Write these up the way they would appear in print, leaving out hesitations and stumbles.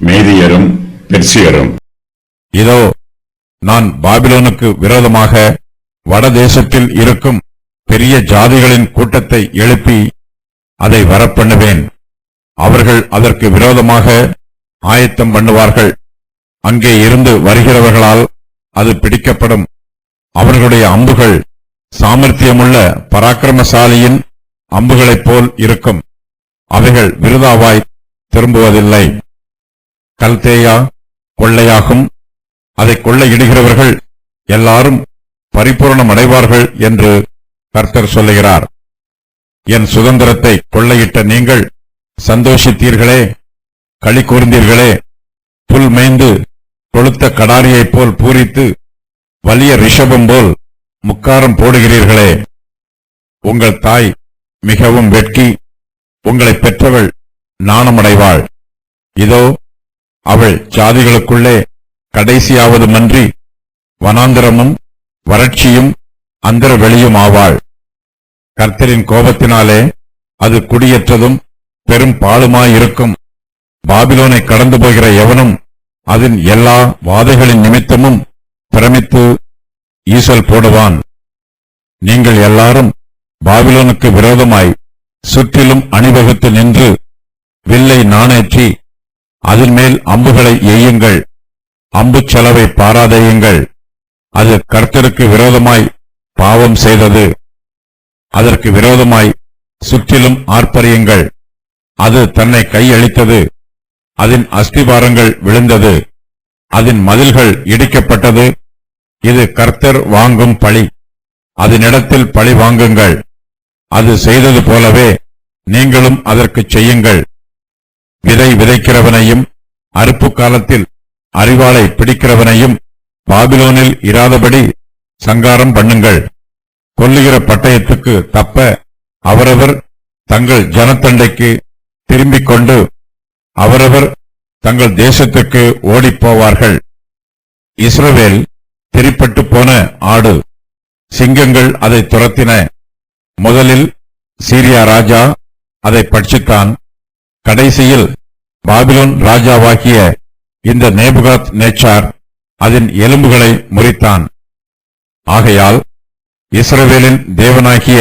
மேதியரும் பெர்சியரும். இதோ நான் பாபிலோனுக்கு விரோதமாக வடதேசத்தில் இருக்கும் பெரிய ஜாதிகளின் கூட்டத்தை எழுப்பி அதை வரப்பண்ணுவேன். அவர்கள் அதற்கு விரோதமாக ஆயத்தம் பண்ணுவார்கள். அங்கே இருந்து வருகிறவர்களால் அது பிடிக்கப்படும். அவர்களுடைய அம்புகள் சாமர்த்தியமுள்ள பராக்கிரமசாலியின் அம்புகளைப் போல் இருக்கும். அவைகள் விருதாவாய் திரும்புவதில்லை. கல்தேயா கொள்ளையாகும். அதை கொள்ளையிடுகிறவர்கள் எல்லாரும் பரிபூரணமடைவார்கள் என்று கர்த்தர் சொல்லுகிறார். என் சுதந்திரத்தை கொள்ளையிட்ட நீங்கள் சந்தோஷித்தீர்களே, களி கூர்ந்தீர்களே. புல் மேய்ந்து கொளுத்த கடாரியைப் போல் பூரித்து வலிய ரிஷபம் போல் முக்காரம் போடுகிறீர்களே. உங்கள் தாய் மிகவும் வெட்கி உங்களை பெற்றவள் நாணமடைவாள். இதோ அவள் ஜாதிகளுக்குள்ளே கடைசியாவதுமன்றி வனாந்தரமும் வறட்சியும் அந்தர வெளியும் ஆவாள். கர்த்தரின் கோபத்தினாலே அது குடியேற்றதும் பெரும் பாழுமாயிருக்கும். பாபிலோனை கடந்து போகிற எவனும் அதன் எல்லா வாதைகளின் நிமித்தமும் பிரமித்து ஈசல் போடுவான். நீங்கள் எல்லாரும் பாபிலோனுக்கு விரோதமாய் சுற்றிலும் அணிவகுத்து நின்று வில்லை நாணேற்றி அதன் மேல் அம்புகளை எய்யுங்கள். அம்பு செலவை பாராதையுங்கள். அது கர்த்தருக்கு விரோதமாய் பாவம் செய்தது. அதற்கு விரோதமாய் சுற்றிலும் ஆர்ப்பரியுங்கள். அது தன்னை கையளித்தது. அதன் அஸ்திபாரங்கள் விழுந்தது. அதன் மதில்கள் இடிக்கப்பட்டது. இது கர்த்தர் வாங்கும் பழி. அதனிடத்தில் பழி வாங்குங்கள். அது செய்தது போலவே நீங்களும் அதற்கு செய்யுங்கள். விதை விதைக்கிறவனையும் அறுப்பு காலத்தில் அரிவாளை பிடிக்கிறவனையும் பாபிலோனில் இராதபடி சங்காரம் பண்ணுங்கள். கொல்லுகிற பட்டயத்துக்கு தப்ப அவரவர் தங்கள் ஜனத்தண்டைக்கு திரும்பிக் கொண்டு அவரவர் தங்கள் தேசத்துக்கு ஓடிப்போவார்கள். இஸ்ரவேல் திரிப்பட்டு போன ஆடு. சிங்கங்கள் அதை துரத்தின. முதலில் சீரியா ராஜா அதை பட்சித்தான். கடைசியில் பாபிலோன் ராஜாவாகிய இந்த நேபுகாத் நேச்சார் அதன் எலும்புகளை முறித்தான். ஆகையால் இஸ்ரவேலின் தேவனாகிய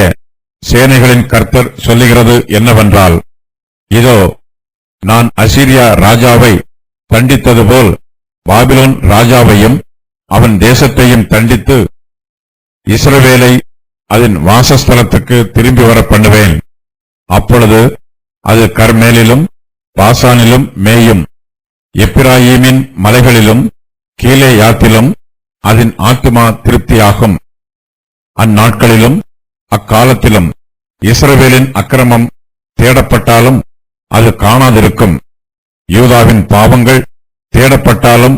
சேனைகளின் கர்த்தர் சொல்லுகிறது என்னவென்றால், இதோ நான் அசீரியா ராஜாவை தண்டித்தது போல் பாபிலோன் ராஜாவையும் அவன் தேசத்தையும் தண்டித்து இஸ்ரவேலை அதன் வாசஸ்தலத்துக்கு திரும்பி வர பண்ணுவேன். அப்பொழுது அது கர்மேலிலும் பாசானிலும் மேயும். எப்பிராயீமின் மலைகளிலும் கீலேயாத்திலும் அதன் ஆத்துமா திருப்தியாகும். அந்நாட்களிலும் அக்காலத்திலும் இஸ்ரவேலின் அக்கிரமம் தேடப்பட்டாலும் அது காணாதிருக்கும். யூதாவின் பாவங்கள் தேடப்பட்டாலும்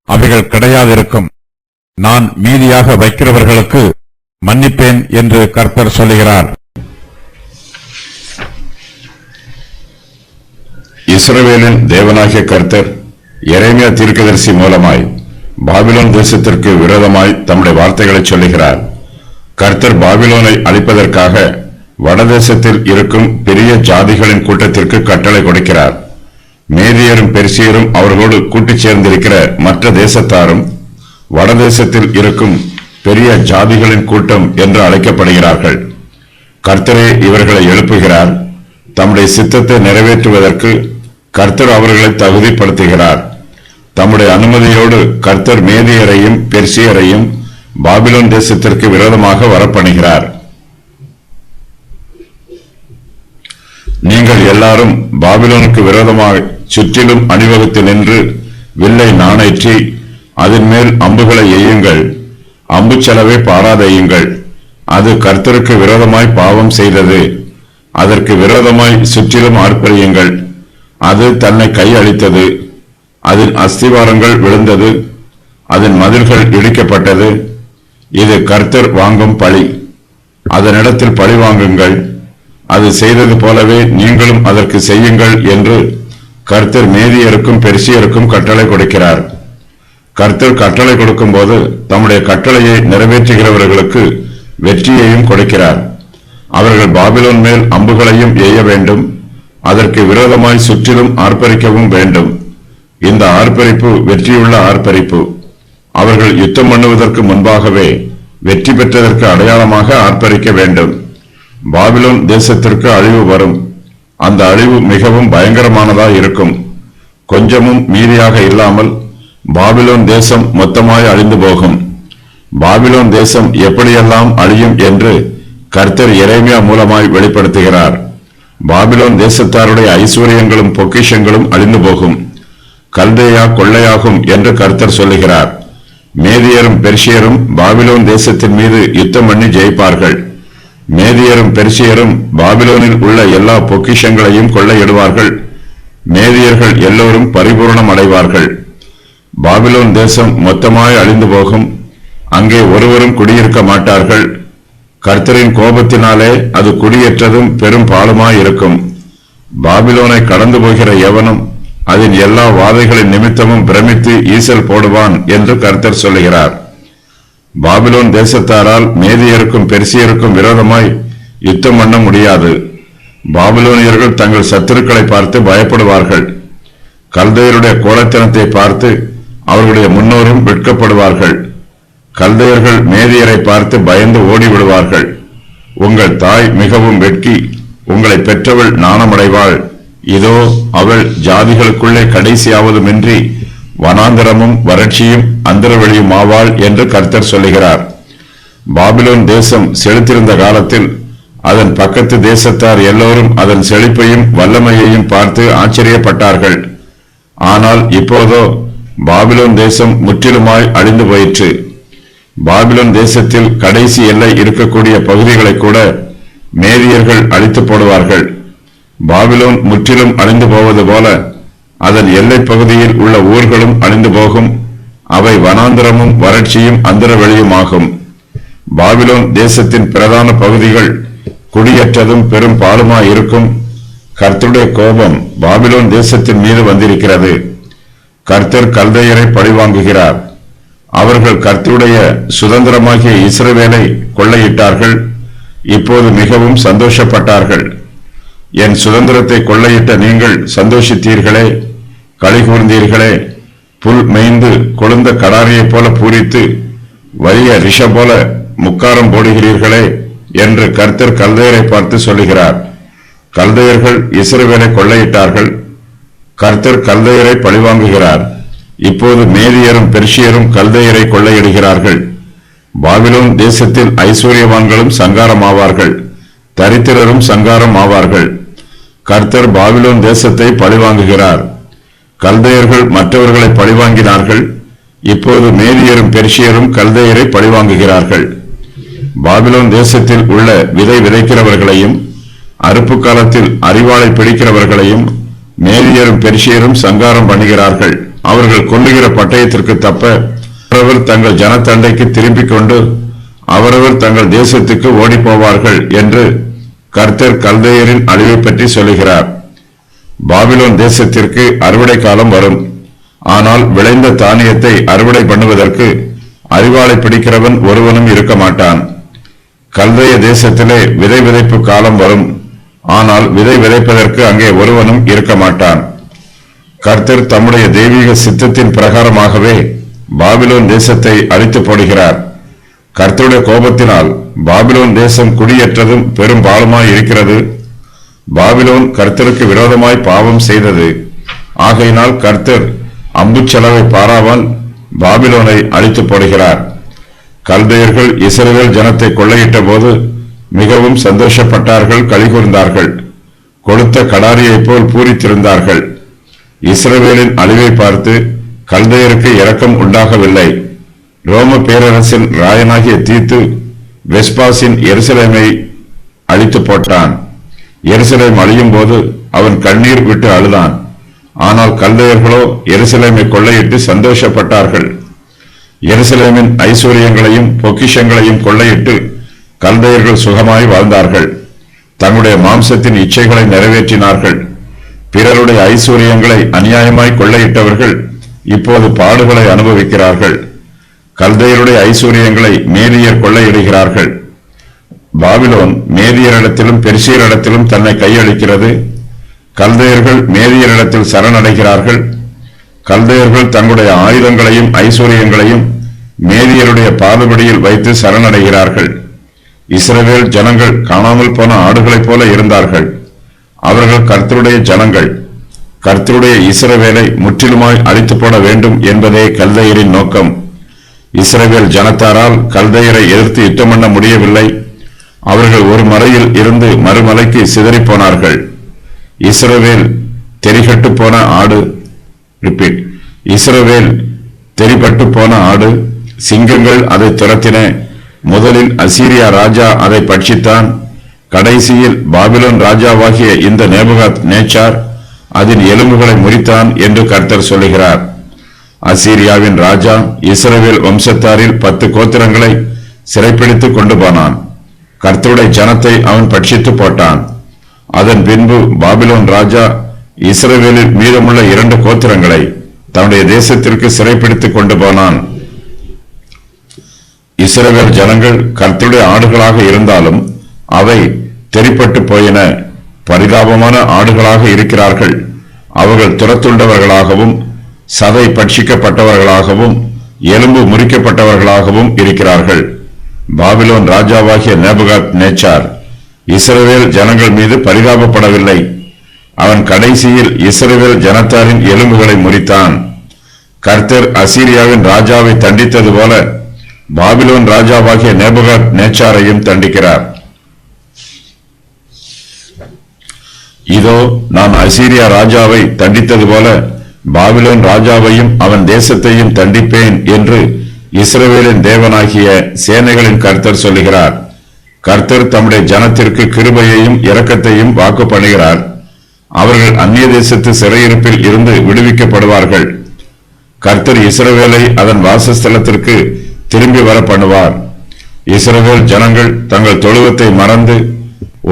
அவைகள் கிடையாதிருக்கும். நான் மீதியாக வைக்கிறவர்களுக்கு மன்னிப்பேன் என்று கர்த்தர் சொல்லுகிறார். இஸ்ரவேலின் தேவனாகிய கர்த்தர் எரேமியா தீர்க்கதரிசி மூலமாய் பாபிலோன் தேசத்திற்கு விரோதமாய் தம்முடைய வார்த்தைகளை சொல்லுகிறார். கர்த்தர் பாபிலோனை அழிப்பதற்காக வடதேசத்தில் இருக்கும் பெரிய ஜாதிகளின் கூட்டத்திற்கு கட்டளை கொடுக்கிறார். மேதியரும் பெர்சியரும் அவர்களோடு கூட்டிச் சேர்ந்திருக்கிற மற்ற தேசத்தாரும் வடதேசத்தில் இருக்கும் பெரிய ஜாதிகளின் கூட்டம் என்று அழைக்கப்படுகிறார்கள். கர்த்தரே இவர்களை எழுப்புகிறார். தம்முடைய சித்தத்தை நிறைவேற்றுவதற்கு கர்த்தர் அவர்களை தகுதிப்படுத்துகிறார். தம்முடைய அனுமதியோடு கர்த்தர் மேதியரையும் பெர்சியரையும் பாபிலோன் தேசத்திற்கு விரோதமாக வரப்பண்ணுகிறார். நீங்கள் எல்லாரும் பாபிலோனுக்கு விரோதமாக சுற்றிலும் அணிவகுத்து நின்று வில்லை நாணேற்றி அதன் மேல் அம்புகளை எய்யுங்கள். அம்பு செலவை பாராதையுங்கள். அது கர்த்தருக்கு விரோதமாய் பாவம் செய்தது. அதற்கு விரோதமாய் சுற்றிலும் ஆர்ப்பரியுங்கள். அது தன்னை கையளித்தது. அதன் அஸ்திவாரங்கள் விழுந்தது. அதன் மதில்கள் இடிக்கப்பட்டது. இது கர்த்தர் வாங்கும் பழி. அதனிடத்தில் பழி வாங்குங்கள். அது செய்தது போலவே நீங்களும் அதற்கு செய்யுங்கள் என்று கர்த்தர் மேதியருக்கும் பெர்சியருக்கும் கட்டளை கொடுக்கிறார். கர்த்தர் கட்டளை கொடுக்கும் போது தம்முடைய கட்டளையை நிறைவேற்றுகிறவர்களுக்கு வெற்றியையும் கொடுக்கிறார். அவர்கள் பாபிலோன் மேல் அம்புகளையும் எய்ய வேண்டும். அதற்கு விரோதமாய் சுற்றிலும் ஆர்ப்பரிக்கவும் வேண்டும். இந்த ஆர்ப்பரிப்பு வெற்றியுள்ள ஆர்ப்பரிப்பு. அவர்கள் யுத்தம் பண்ணுவதற்கு முன்பாகவே வெற்றி பெற்றதற்கு அடையாளமாக ஆர்ப்பரிக்க வேண்டும். பாபிலோன் தேசத்திற்கு அழிவு வரும். அந்த அழிவு மிகவும் பயங்கரமானதாய் இருக்கும். கொஞ்சமும் மீதியாக இல்லாமல் பாபிலோன் தேசம் மொத்தமாய் அழிந்து போகும். பாபிலோன் தேசம் எப்படியெல்லாம் அழியும் என்று கர்த்தர் எரேமியா மூலமாய் வெளிப்படுத்துகிறார். பாபிலோன் தேசத்தாருடைய ஐஸ்வர்யங்களும் பொக்கிஷங்களும் அழிந்து போகும். கல்தேயா கொள்ளையாகும் என்று கர்த்தர் சொல்லுகிறார். மேதியரும் பெர்சியரும் பாபிலோன் தேசத்தின் மீது யுத்தம் பண்ணி ஜெயிப்பார்கள். மேதியரும் பெர்சியரும் பாபிலோனில் உள்ள எல்லா பொக்கிஷங்களையும் கொள்ளையிடுவார்கள். மேதியர்கள் எல்லோரும் பரிபூர்ணம் அடைவார்கள். பாபிலோன் தேசம் மொத்தமாய் அழிந்து போகும். அங்கே ஒருவரும் குடியிருக்க மாட்டார்கள். கர்த்தரின் கோபத்தினாலே அது குடியேற்றதும் பெரும் பாலுமாய் இருக்கும். பாபிலோனை கடந்து போகிற எவனும் அதன் எல்லா வாதைகளின் நிமித்தமும் பிரமித்து ஈசல் போடுவான் என்று கர்த்தர் சொல்லுகிறார். பாபிலோன் தேசத்தாரால் மேதியருக்கும் பெர்சியருக்கும் விரோதமாய் யுத்தம் பண்ண முடியாது. பாபிலோனியர்கள் தங்கள் சத்துருக்களை பார்த்து பயப்படுவார்கள். கல்தையருடைய கோலத்தனத்தை பார்த்து அவர்களுடைய முன்னோரும் வெட்கப்படுவார்கள். கல்தையர்கள் மேதியரை பார்த்து பயந்து ஓடிவிடுவார்கள். உங்கள் தாய் மிகவும் வெட்கி உங்களை பெற்றவள் நாணமடைவாள். இதோ அவள் ஜாதிகளுக்குள்ளே கடைசியாவதுமின்றி வனாந்தரமும் வறட்சியும் அந்தரவெளியும் ஆவாள் என்று கர்த்தர் சொல்லுகிறார். பாபிலோன் தேசம் செழித்திருந்த காலத்தில் அதன் பக்கத்து தேசத்தார் எல்லோரும் அதன் செழிப்பையும் வல்லமையையும் பார்த்து ஆச்சரியப்பட்டார்கள். ஆனால் இப்போதோ பாபிலோன் தேசம் முற்றிலுமாய் அழிந்து போயிற்று. பாபிலோன் தேசத்தில் கடைசி எல்லை இருக்கக்கூடிய பகுதிகளை கூட மேதியர்கள் அழித்து போடுவார்கள். பாபிலோன் முற்றிலும் அழிந்து போவது போல அதன் எல்லை பகுதியில் உள்ள ஊர்களும் அழிந்து போகும். அவை வனாந்தரமும் வறட்சியும் அந்தரவெளியுமாகும். பாபிலோன் தேசத்தின் பிரதான பகுதிகள் குடியேற்றதும் பெரும் பாலுமாய் இருக்கும். கர்த்தருடைய கோபம் பாபிலோன் தேசத்தின் மீது வந்திருக்கிறது. கர்த்தர் கல்தையரை பழிவாங்குகிறார். அவர்கள் கர்த்தருடைய சுதந்திரமாகிய இஸ்ரவேலை கொள்ளையிட்டார்கள். இப்போது மிகவும் சந்தோஷப்பட்டார்கள். என் சுதந்திரத்தை கொள்ளையிட்ட நீங்கள் சந்தோஷித்தீர்களே, களிகூர்ந்தீர்களே. புல் மேய்ந்து கொழுந்த கடாரியைப் போல பூரித்து வலிய ரிஷ போல முக்காரம் போடுகிறீர்களே என்று கர்த்தர் கல்தையரை பார்த்து சொல்லுகிறார். கல்தையர்கள் இஸ்ரவேலை கொள்ளையிட்டார்கள். கர்த்தர் கல்தையரை பழிவாங்குகிறார். இப்போது மேதியரும் பெர்சியரும் கல்தையரை கொள்ளையிடுகிறார்கள். பாபிலோன் தேசத்தில் ஐஸ்வர்யவான்களும் சங்காரமாவார்கள், தரித்திரரும் சங்காரம் ஆவார்கள். கர்த்தர் பாபிலோன் தேசத்தை பழிவாங்குகிறார். கல்தையர்கள் மற்றவர்களை பழிவாங்கினார்கள். இப்போது மேதியரும் பெர்சியரும் கல்தையரை பழிவாங்குகிறார்கள். பாபிலோன் தேசத்தில் உள்ள விதை விதைக்கிறவர்களையும் அறுப்பு காலத்தில் அரிவாளை பிடிக்கிறவர்களையும் மேதியரும் பெர்சியரும் சங்காரம் பண்ணுகிறார்கள். அவர்கள் கொல்லுகிற பட்டயத்திற்கு தப்ப அவரவர் தங்கள் ஜனத்தண்டைக்கு திரும்பிக் கொண்டு அவரவர் தங்கள் தேசத்துக்கு ஓடிப்போவார்கள் என்று கர்த்தர் கல்தையரின் அழிவை பற்றி சொல்லுகிறார். பாபிலோன் தேசத்திற்கு அறுவடை காலம் வரும். ஆனால் விளைந்த தானியத்தை அறுவடை பண்ணுவதற்கு அரிவாளை பிடிக்கிறவன் ஒருவனும் இருக்க மாட்டான். கல்தைய தேசத்திலே விதை விதைப்பு காலம் வரும். ஆனால் விதை விதைப்பதற்கு அங்கே ஒருவனும் இருக்க மாட்டான். கர்த்தர் தம்முடைய தெய்வீக சித்தத்தின் பிரகாரமாகவே பாபிலோன் தேசத்தை அழித்து போடுகிறார். கர்த்தருடைய கோபத்தினால் பாபிலோன் தேசம் குடியேற்றதும் பெரும் பாலுமாய் இருக்கிறது. பாபிலோன் கர்த்தருக்கு விரோதமாய் பாவம் செய்தது. ஆகையினால் கர்த்தர் அம்புச்செலவை பாராமல் பாபிலோனை அழித்து போடுகிறார். கல்தையர்கள் இஸ்ரவேல் ஜனத்தை கொள்ளையிட்ட போது மிகவும் சந்தோஷப்பட்டார்கள், களிகூர்ந்தார்கள், கொளுத்த கடாரியைப் போல் பூரித்திருந்தார்கள். இஸ்ரவேலின் அழிவை பார்த்து கல்தையருக்கு இரக்கம் உண்டாகவில்லை. ரோம பேரரசின் ராயனாகிய தீத்து வெஸ்பாசின் எருசலேமை அழித்து போட்டான். எருசலேம் அழியும் போது அவன் கண்ணீர் விட்டு அழுதான். ஆனால் கல்தையர்களோ எருசலேமை கொள்ளையிட்டு சந்தோஷப்பட்டார்கள். எருசலேமின் ஐஸ்வர்யங்களையும் பொக்கிஷங்களையும் கொள்ளையிட்டு கல்தையர்கள் சுகமாய் வாழ்ந்தார்கள். தங்களுடைய மாம்சத்தின் இச்சைகளை நிறைவேற்றினார்கள். பிறருடைய ஐஸ்வர்யங்களை அநியாயமாய் கொள்ளையிட்டவர்கள் இப்போது பாடுகளை அனுபவிக்கிறார்கள். கல்தையருடைய ஐஸ்வர்யங்களை மேதியர் கொள்ளையிடுகிறார்கள். பாபிலோன் மேதியரிடத்திலும் பெர்சியரிடத்திலும் தன்னை கையளிக்கிறது. கல்தையர்கள் மேதியரிடத்தில் சரணடைகிறார்கள். கல்தையர்கள் தங்களுடைய ஆயுதங்களையும் ஐஸ்வர்யங்களையும் மேதியருடைய பாதபடியில் வைத்து சரணடைகிறார்கள். இஸ்ரவேல் ஜனங்கள் காணாமல் போன ஆடுகளைப் போல இருந்தார்கள். அவர்கள் கர்த்தருடைய ஜனங்கள். கர்த்தருடைய இஸ்ரவேலை முற்றிலுமாய் அழித்து போட வேண்டும் என்பதே கல்தையரின் நோக்கம். இஸ்ரவேல் ஜனத்தாரால் கல்தையரை எதிர்த்து யுத்தம் பண்ண முடியவில்லை. அவர்கள் ஒரு மலையில் இருந்து மறுமலைக்கு சிதறிப்போனார்கள். இஸ்ரவேல் தெரிகட்டு போன ஆடு. இஸ்ரவேல் தெரிபட்டு போன ஆடு. சிங்கங்கள் அதை துரத்தின. முதலில் அசீரியா ராஜா அதை பட்சித்தான். கடைசியில் பாபிலோன் ராஜாவாகிய இந்த நேபுகாத் நேச்சார் அதன் எலும்புகளை முறித்தான் என்று கர்த்தர் சொல்லுகிறார். அசீரியாவின் ராஜா இஸ்ரவேல் வம்சத்தாரில் 10 கோத்திரங்களை சிறைப்பிடித்து கொண்டு போனான். கர்த்தருடைய ஜனத்தை அவன் பட்சித்து போட்டான். அதன் பின்பு பாபிலோன் ராஜா இஸ்ரவேலில் மீதமுள்ள 2 கோத்திரங்களை தன்னுடைய தேசத்திற்கு சிறைப்பிடித்துக் கொண்டு போனான். இஸ்ரவேல் ஜனங்கள் கர்த்தருடைய ஆடுகளாக இருந்தாலும் அவை தெரிப்பட்டு போயின. பரிதாபமான ஆடுகளாக இருக்கிறார்கள். அவர்கள் துரத்துண்டவர்களாகவும் சதை பட்சிக்கப்பட்டவர்களாகவும் எலும்பு முறிக்கப்பட்டவர்களாகவும் இருக்கிறார்கள். பாபிலோன் ராஜாவாகிய நேபுகாத் நேச்சார் இஸ்ரவேல் ஜனங்கள் மீது பரிதாபப்படவில்லை. அவன் கடைசியில் இஸ்ரவேல் ஜனத்தாரின் எலும்புகளை முறித்தான். கர்த்தர் அசீரியாவின் ராஜாவை தண்டித்தது போல பாபிலோன் ராஜாவாகிய நேபுகாத் நேச்சாரையும் தண்டிக்கிறார். இதோ நான் அசீரியா ராஜாவை தண்டித்தது போல பாபிலோன் ராஜாவையும் அவன் தேசத்தையும் தண்டிப்பேன் என்று இஸ்ரவேலின் தேவனாகிய சேனைகளின் கர்த்தர் சொல்லுகிறார். கர்த்தர் தம்முடைய ஜனத்திற்கு கிருபையையும் இரக்கத்தையும் வாக்கு பண்ணுகிறார். அவர்கள் அந்நிய தேசத்து சிறையிருப்பில் இருந்து விடுவிக்கப்படுவார்கள். கர்த்தர் இஸ்ரவேலை அதன் வாசஸ்தலத்திற்கு திரும்பி வர பண்ணுவார். இஸ்ரவேல் ஜனங்கள் தங்கள் தொழுவத்தை மறந்து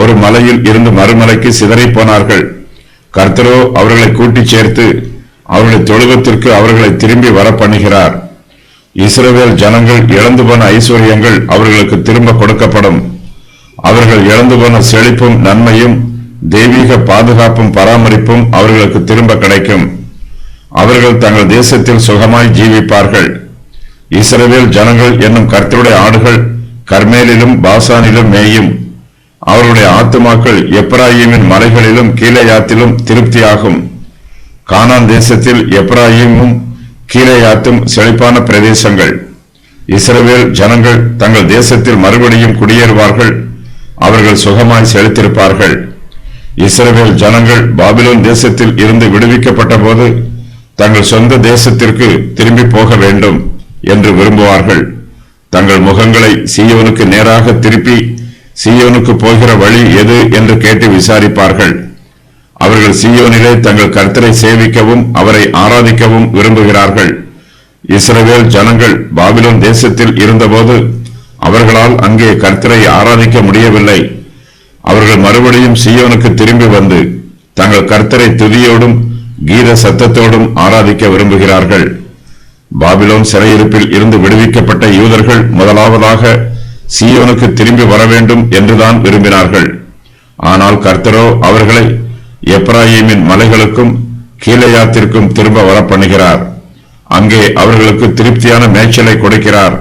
ஒரு மலையில் இருந்து மறுமலைக்கு சிதறி போனார்கள். கர்த்தரோ அவர்களை கூட்டிச் சேர்த்து அவருடைய தொழுவத்திற்கு அவர்களை திரும்பி வர பண்ணுகிறார். இஸ்ரவேல் ஜனங்கள் இழந்து போன ஐஸ்வர்யங்கள் அவர்களுக்கு திரும்ப கொடுக்கப்படும். அவர்கள் இழந்து போன செழிப்பும் நன்மையும் தெய்வீக பாதுகாப்பும் பராமரிப்பும் அவர்களுக்கு திரும்ப கிடைக்கும். அவர்கள் தங்கள் தேசத்தில் சுகமாய் ஜீவிப்பார்கள். இஸ்ரவேல் ஜனங்கள் என்னும் கர்த்தருடைய ஆடுகள் கர்மேலிலும் பாசானிலும் மேயும். அவருடைய ஆத்துமாக்கள் எப்ராயீமின் மலைகளிலும் கீலேயாத்திலும் திருப்தியாகும். கானான் தேசத்தில் எப்ராயீமும் கீலேயாத்தும் செழிப்பான பிரதேசங்கள். இஸ்ரவேல் ஜனங்கள் தங்கள் தேசத்தில் மறுபடியும் குடியேறுவார்கள். அவர்கள் சுகமாய் செழித்திருப்பார்கள். இஸ்ரவேல் ஜனங்கள் பாபிலோன் தேசத்தில் இருந்து விடுவிக்கப்பட்ட போது தங்கள் சொந்த தேசத்திற்கு திரும்பி போக வேண்டும் என்று விரும்புவார்கள். தங்கள் முகங்களை சீயோனுக்கு நேராக திருப்பி சீயோனுக்கு போகிற வழி எது என்று கேட்டு விசாரிப்பார்கள். அவர்கள் சீயோனிலே தங்கள் கர்த்தரை சேவிக்கவும் அவரை ஆராதிக்கவும் விரும்புகிறார்கள். இஸ்ரவேல் ஜனங்கள் பாபிலோன் தேசத்தில் இருந்தபோது அவர்களால் அங்கே கர்த்தரை ஆராதிக்க முடியவில்லை. அவர்கள் மறுபடியும் சீயோனுக்கு திரும்பி வந்து தங்கள் கர்த்தரை துதியோடும் கீத சத்தத்தோடும் ஆராதிக்க விரும்புகிறார்கள். பாபிலோன் சிறையிருப்பில் இருந்து விடுவிக்கப்பட்ட யூதர்கள் முதலாவதாக சீயோனுக்கு திரும்பி வர வேண்டும் என்றுதான் விரும்பினார்கள். ஆனால் கர்த்தரோ அவர்களை எப்ராயீமின் மலைகளுக்கும் கீலேயாத்திற்கும் திரும்ப வர பண்ணுகிறார். அங்கே அவர்களுக்கு திருப்தியான மேய்ச்சலை கொடுக்கிறார்.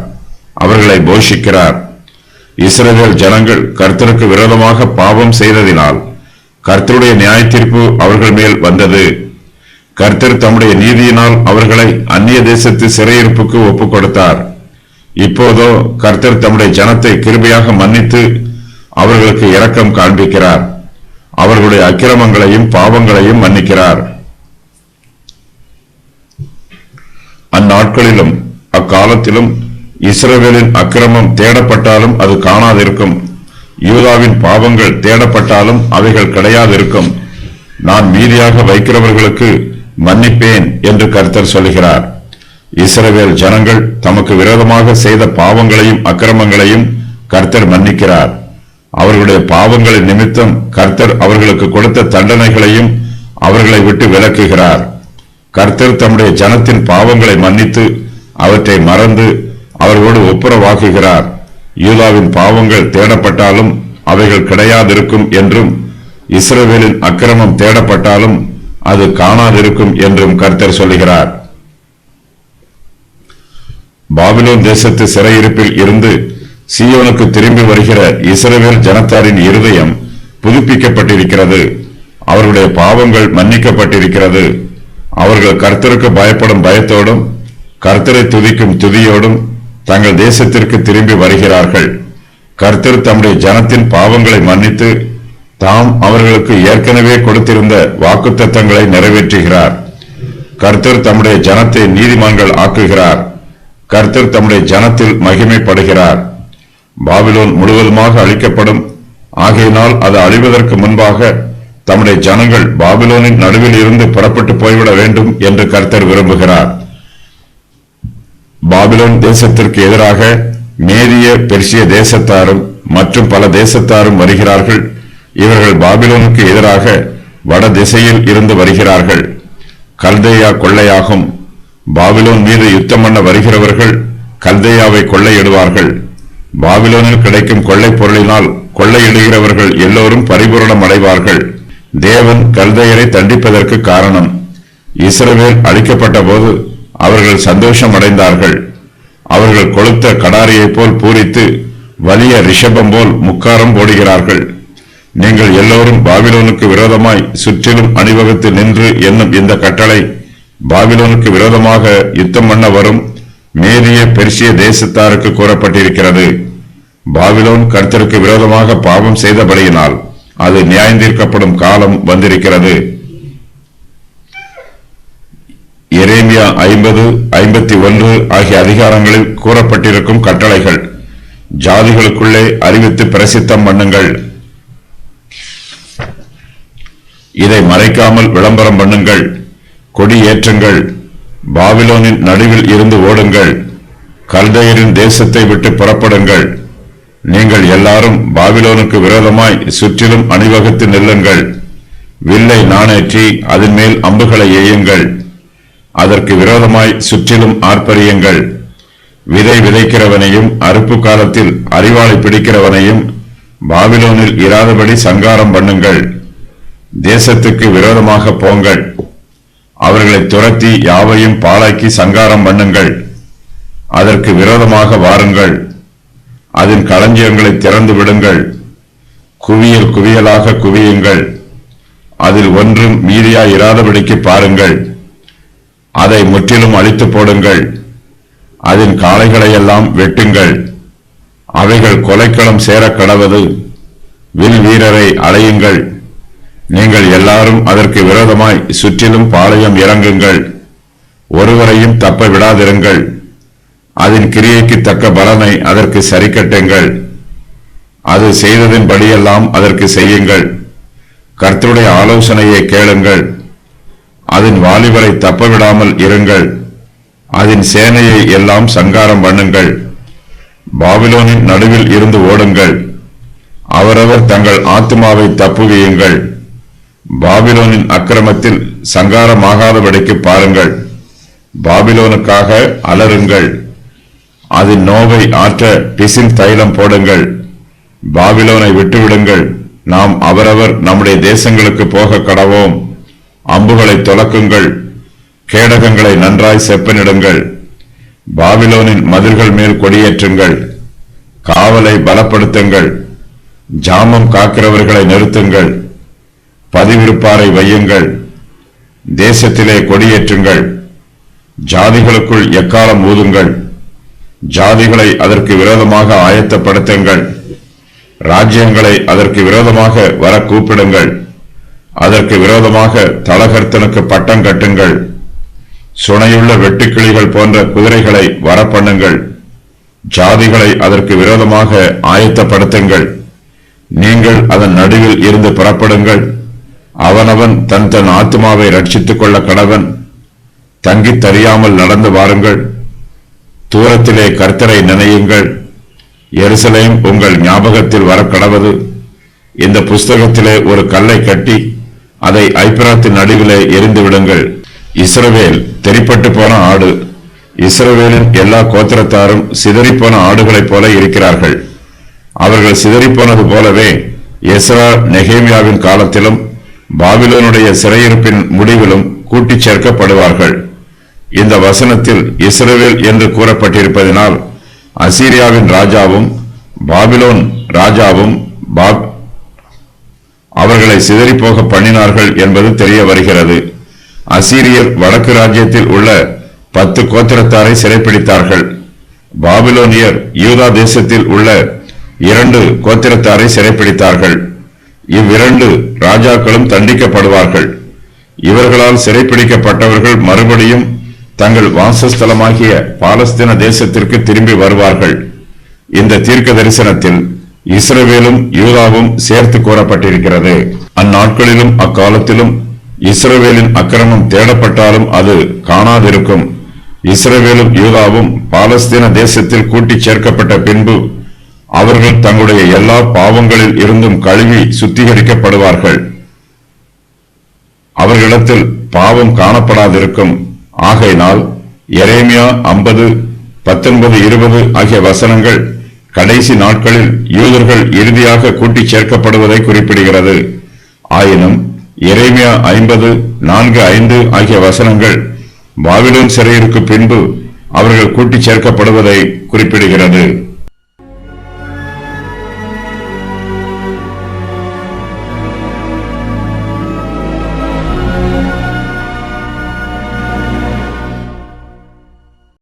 அவர்களை போஷிக்கிறார். இஸ்ரவேல் ஜனங்கள் கர்த்தருக்கு விரோதமாக பாவம் செய்ததினால் கர்த்தருடைய நியாயத்தீர்ப்பு அவர்கள் மேல் வந்தது. கர்த்தர் தம்முடைய நீதியினால் அவர்களை அந்நிய தேசத்து சிறையிருப்புக்கு ஒப்புக் கொடுத்தார். இப்போதோ கர்த்தர் தம்முடைய ஜனத்தை கிருபையாக மன்னித்து அவர்களுக்கு இரக்கம் காண்பிக்கிறார். அவர்களுடைய அக்கிரமங்களையும் பாவங்களையும் மன்னிக்கிறார். அந்நாட்களிலும் அக்காலத்திலும் இஸ்ரவேலின் அக்கிரமம் தேடப்பட்டாலும் அது காணாதிருக்கும். யூதாவின் பாவங்கள் தேடப்பட்டாலும் அவைகள் கிடையாதிருக்கும். நான் மீதியாக வைக்கிறவர்களுக்கு மன்னிப்பேன் என்று கர்த்தர் சொல்கிறார். இஸ்ரவேல் ஜனங்கள் தமக்கு விரோதமாக செய்த பாவங்களையும் அக்கிரமங்களையும் கர்த்தர் மன்னிக்கிறார். அவர்களுடைய பாவங்களின் நிமித்தம் கர்த்தர் அவர்களுக்கு கொடுத்த தண்டனைகளையும் அவர்களை விட்டு விலக்குகிறார். கர்த்தர் தம்முடைய ஜனத்தின் பாவங்களை மன்னித்து அவற்றை மறந்து அவர்களோடு ஒப்புரவாக்குகிறார். யூதாவின் பாவங்கள் தேடப்பட்டாலும் அவைகள் கிடையாதிருக்கும் என்றும் இஸ்ரவேலின் அக்கிரமம் தேடப்பட்டாலும் அது காணாதிருக்கும் என்றும் கர்த்தர் சொல்லுகிறார். பாபிலோன் தேசத்து சிறையிருப்பில் இருந்து சீயோனுக்கு திரும்பி வருகிற இஸ்ரவேல் ஜனத்தாரின் இருதயம் புதுப்பிக்கப்பட்டிருக்கிறது. அவர்களுடைய பாவங்கள் மன்னிக்கப்பட்டிருக்கிறது. அவர்கள் கர்த்தருக்கு பயப்படும் பயத்தோடும் கர்த்தரை துதிக்கும் துதியோடும் தங்கள் தேசத்திற்கு திரும்பி வருகிறார்கள். கர்த்தர் தம்முடைய ஜனத்தின் பாவங்களை மன்னித்து தாம் அவர்களுக்கு ஏற்கனவே கொடுத்திருந்த வாக்குத்தத்தங்களை நிறைவேற்றுகிறார். கர்த்தர் தம்முடைய ஜனத்தை நீதிமான்கள் ஆக்குகிறார். கர்த்தர் தம்முடைய ஜனத்தில் மகிமைப்படுகிறார். பாபிலோன் முழுவதுமாக அழிக்கப்படும். ஆகையினால் அது அழிவதற்கு முன்பாக தம்முடைய ஜனங்கள் பாபிலோனின் நடுவில் இருந்து புறப்பட்டு போய்விட வேண்டும் என்று கர்த்தர் விரும்புகிறார். பாபிலோன் தேசத்திற்கு எதிராக மேதிய பெர்சிய தேசத்தாரும் மற்றும் பல தேசத்தாரும் வருகிறார்கள். இவர்கள் பாபிலோனுக்கு எதிராக வட திசையில் இருந்து வருகிறார்கள். கல்தேயா கொள்ளையாகும். பாபிலோன் மீது யுத்தம் பண்ண வருகிறவர்கள் கல்தேயாவை கொள்ளையிடுவார்கள். பாபிலோனில் கிடைக்கும் கொள்ளை பொருளினால் கொள்ளையிடுகிறவர்கள் எல்லோரும் பரிபூரணம் அடைவார்கள். தேவன் கல்தேயரை தண்டிப்பதற்கு காரணம், இஸ்ரவேல் அழிக்கப்பட்ட போது அவர்கள் சந்தோஷம் அடைந்தார்கள். அவர்கள் கொளுத்த கடாரியைப் போல் பூரித்து வலிய ரிஷபம் போல் முக்காரம் போடுகிறார்கள். நீங்கள் எல்லோரும் பாபிலோனுக்கு விரோதமாய் சுற்றிலும் அணிவகுத்து நின்று என்னும் இந்த கட்டளை பாபிலோனுக்கு விரோதமாக யுத்தம் பண்ண வரும் மேதிய பெர்சிய தேசத்தாருக்கு கூறப்பட்டிருக்கிறது. பாபிலோன் கர்த்தருக்கு விரோதமாக பாவம் செய்தபடியினால் அது நியாயந்தீர்க்கப்படும் காலம் வந்திருக்கிறது. எரேமியா 50, 51 ஆகிய அதிகாரங்களில் கூறப்பட்டிருக்கும் கட்டளைகள் ஜாதிகளுக்குள்ளே அறிவித்து பிரசித்தம் பண்ணுங்கள். இதை மறைக்காமல் விளம்பரம் பண்ணுங்கள். கொடி ஏற்றுங்கள். பாபிலோனின் நடுவில் இருந்து ஓடுங்கள். கல்தேயரின் தேசத்தை விட்டு புறப்படுங்கள். நீங்கள் எல்லாரும் பாபிலோனுக்கு விரோதமாய் சுற்றிலும் அணிவகுத்து நில்லுங்கள். வில்லை நாணேற்றி அதன் மேல் அம்புகளை எய்யுங்கள். அதற்கு விரோதமாய் சுற்றிலும் ஆர்ப்பரியுங்கள். விதை விதைக்கிறவனையும் அறுப்பு காலத்தில் அரிவாளை பிடிக்கிறவனையும் பாபிலோனில் இராதபடி சங்காரம் பண்ணுங்கள். தேசத்துக்கு விரோதமாக போங்கள். அவர்களை துரத்தி யாவையும் பாழாக்கி சங்காரம் பண்ணுங்கள். அதற்கு விரோதமாக வாருங்கள். அதன் களஞ்சியங்களை திறந்து விடுங்கள். குவியல் குவியலாக குவியுங்கள். அதில் ஒன்றும் மீதியாய் இராதபடிக்கு பாருங்கள். அதை முற்றிலும் அழித்து போடுங்கள். அதன் காளைகளையெல்லாம் வெட்டுங்கள். அவைகள் கொலைக்களம் சேர கடவது. வில் வீரரை அலையுங்கள். நீங்கள் எல்லாரும் அதற்கு விரோதமாய் சுற்றிலும் பாளையம் இறங்குங்கள். ஒருவரையும் தப்ப விடாதிருங்கள். அதன் கிரியைக்கு தக்க பலனை அதற்கு சரிக்கட்டுங்கள். அது செய்ததின்படியெல்லாம் அதற்கு செய்யுங்கள். கர்த்தருடைய ஆலோசனையை கேளுங்கள். அதன் வாலிபரை தப்ப விடாமல் இருங்கள். அதன் சேனையை எல்லாம் சங்காரம் பண்ணுங்கள். பாபிலோனின் நடுவில் இருந்து ஓடுங்கள். அவரவர் தங்கள் ஆத்துமாவை தப்புவியுங்கள். பாபிலோனின் அக்கிரமத்தில் சங்காரமாகாதபடிக்கு பாருங்கள். பாபிலோனுக்காக அலறுங்கள். அதன் நோவை ஆற்ற பிசின் தைலம் போடுங்கள். பாபிலோனை விட்டுவிடுங்கள். நாம் அவரவர் நம்முடைய தேசங்களுக்கு போக கடவோம். அம்புகளை துலக்குங்கள். கேடகங்களை நன்றாய் செப்பனிடுங்கள். பாபிலோனின் மதில்கள் மேல் கொடியேற்றுங்கள். காவலை பலப்படுத்துங்கள். ஜாமம் காக்கிறவர்களை நிறுத்துங்கள். பதிவிருப்பாரை வையுங்கள். தேசத்திலே கொடியேற்றுங்கள். ஜாதிகளுக்குள் எக்காலம் ஊதுங்கள். ஜாதிகளை அதற்கு விரோதமாக ஆயத்தப்படுத்துங்கள். ராஜ்யங்களை அதற்கு விரோதமாக வர கூப்பிடுங்கள். அதற்கு விரோதமாக தலகர்த்தனுக்கு பட்டம் கட்டுங்கள். சுனையுள்ள வெட்டுக்கிளிகள் போன்ற குதிரைகளை வரப்பண்ணுங்கள். ஜாதிகளை அதற்கு விரோதமாக ஆயத்தப்படுத்துங்கள். நீங்கள் அதன் நடுவில் இருந்து புறப்படுங்கள். அவனவன் தன் தன் ஆத்துமாவை ரட்சித்துக் கொள்ள கடவன். தங்கித் தறியாமல் நடந்து வாருங்கள். தூரத்திலே கர்த்தரை நினையுங்கள். எருசலேம் உங்கள் ஞாபகத்தில் வர கடவது. இந்த புஸ்தகத்திலே ஒரு கல்லை கட்டி அதை ஐப்பிராத்தின் நடுவிலே எரிந்து விடுங்கள். இஸ்ரவேல் தெரிப்பட்டு போன ஆடு. இஸ்ரவேலின் எல்லா கோத்திரத்தாரும் சிதறிப்போன ஆடுகளைப் போல இருக்கிறார்கள். அவர்கள் சிதறிப்போனது போலவே எஸ்ரா நெகேமியாவின் காலத்திலும் பாபிலோனுடைய சிறையிருப்பின் முடிவிலும் கூட்டிச் சேர்க்கப்படுவார்கள். இந்த வசனத்தில் இஸ்ரவேல் என்று கூறப்பட்டிருப்பதினால் அசீரியாவின் ராஜாவும் பாபிலோன் ராஜாவும் அவர்களை சிதறிப்போக பண்ணினார்கள் என்பது தெரிய வருகிறது. அசீரியர் வடக்கு ராஜ்யத்தில் உள்ள 10 கோத்திரத்தாரை சிறைப்பிடித்தார்கள். பாபிலோனியர் யூதா தேசத்தில் உள்ள 2 கோத்திரத்தாரை சிறைப்பிடித்தார்கள். இவ்விரண்டு ராஜாக்களும் தண்டிக்கப்படுவார்கள். இவர்களால் சிறைப்பிடிக்கப்பட்டவர்கள் மறுபடியும் தங்கள் வாசஸ்தலமாகிய பாலஸ்தீன தேசத்திற்கு திரும்பி வருவார்கள். இந்த தீர்க்க தரிசனத்தில் இஸ்ரவேலும் யூதாவும் சேர்த்து கூறப்பட்டிருக்கிறது. அந்நாட்களிலும் அக்காலத்திலும் இஸ்ரவேலின் அக்கிரமம் தேடப்பட்டாலும் அது காணாதிருக்கும். இஸ்ரவேலும் யூதாவும் பாலஸ்தீன தேசத்தில் கூட்டிச் சேர்க்கப்பட்ட பின்பு அவர்கள் தங்களுடைய எல்லா பாவங்களில் இருந்தும் கழுவி சுத்திகரிக்கப்படுவார்கள். அவர்களிடத்தில் பாவம் காணப்படாதிருக்கும். ஆகையினால் எரேமியா 50, 19, 20 ஆகிய வசனங்கள் கடைசி நாட்களில் யூதர்கள் இறுதியாக கூட்டிச் சேர்க்கப்படுவதை குறிப்பிடுகிறது. ஆயினும் எரேமியா 50, 4, 5 ஆகிய வசனங்கள் பாபிலோன் சிறையிற்கு பின்பு அவர்கள் கூட்டிச் சேர்க்கப்படுவதை குறிப்பிடுகிறது.